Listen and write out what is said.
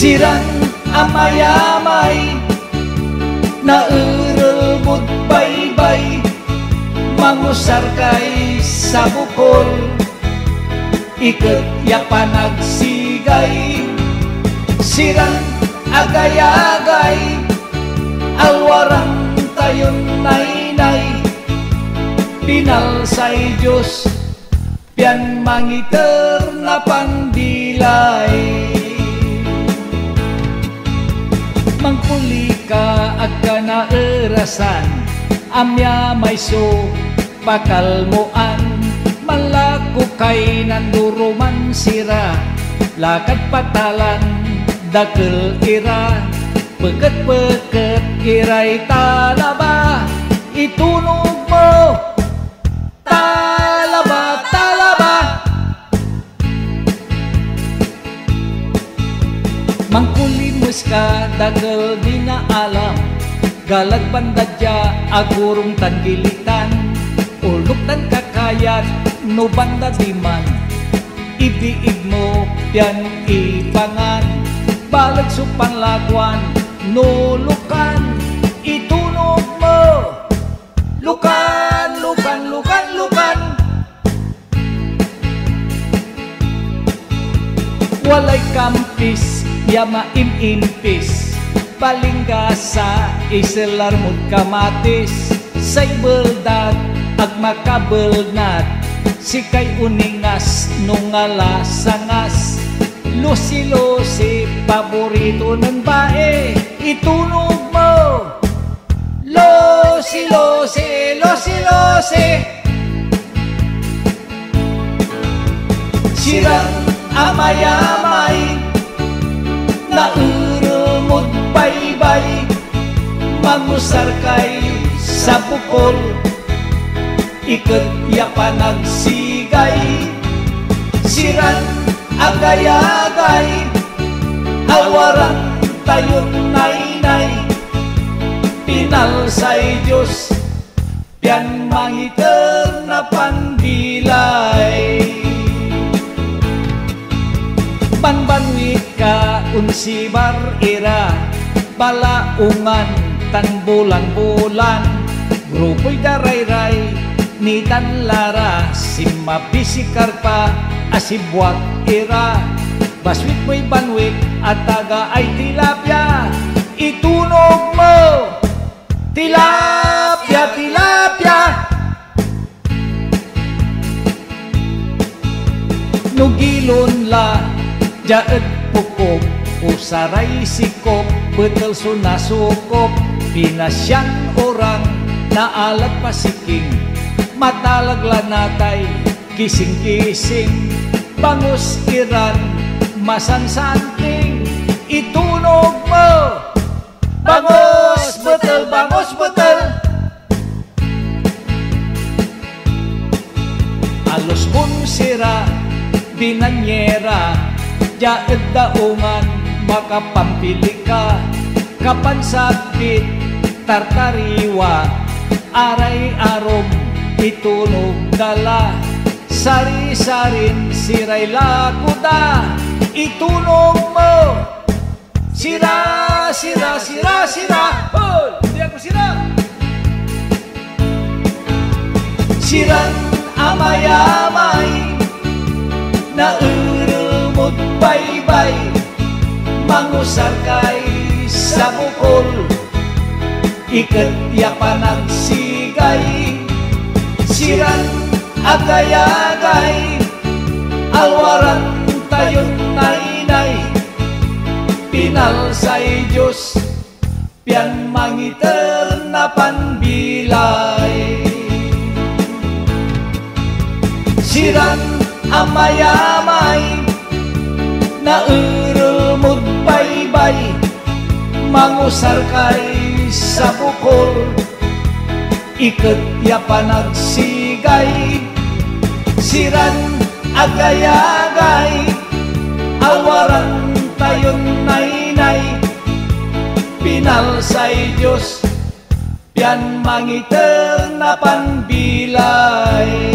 Sirang amay-amay naurelbud baybay mangusar kay sa bukol iket ya panagsigay sirang agay-agay alwarang tayon nainay pinalsay Diyos pian mangiter na pandilay mangkuli ka agka naerasan amya may so pakalmoan malako kay nanduruman sira lakad patalan dakel ira peket-peket iray talaba itunog mo talaba talaba mangkulimus ka dakel di na alam galag bandadya agurong tangilitan ulok tan kakayat no banda diman ibiig mo pian ipangan balag supang lagwan no lukan itunog mo lukan lukan lukan lukan walay kampis ya maim-impis palinggasa iselarmod kamatis say beldat ag makabelnat sikay uningas nung alasangas lusi-lusi paborito ng bae itunog mo lusi-lusi lusi-lusi sirang amay-amay naurelmod baybay mangusar kay sa bukol iket ya panagsigay sirang agay-agay alwarang tayon nainay pinalsay Diyos pian mangiter na pandilay banbanwit ka unsibar ira balaungan tan bulan-bulan grupo'y daray-ray ni tan lara simapisicar pa asibwat ira baswit mo'y banwit at taga ay tilapia itunog mo tilapia tilapia nugilon la jaet pukok usaray sikop betel sunasukop pinasyan orang naalat pasiking matalagla natay kising-kising bangus iran masansanting itunog mo bangus betel alos kun sira binanyera jaed daungan makapampili ka kapan sabit tartariwa aray arom itunog dala sari-sarin siray lakuda itunog mo sira sira sira sira hol hindi ako sira sirang amay-amay naurelmod baybay mangusar kay sa bukol iket ya panagsigay sirang agay-agay alwarang tayon nainay pinalsay Diyos pian mangiter na panbilay sirang amay-amay naurelmod baybay mangusar kay sa bukol iket ya panagsigay sirang agay-agay alwarang tayon nainay pinalsay Diyos pian mangiter na panbilay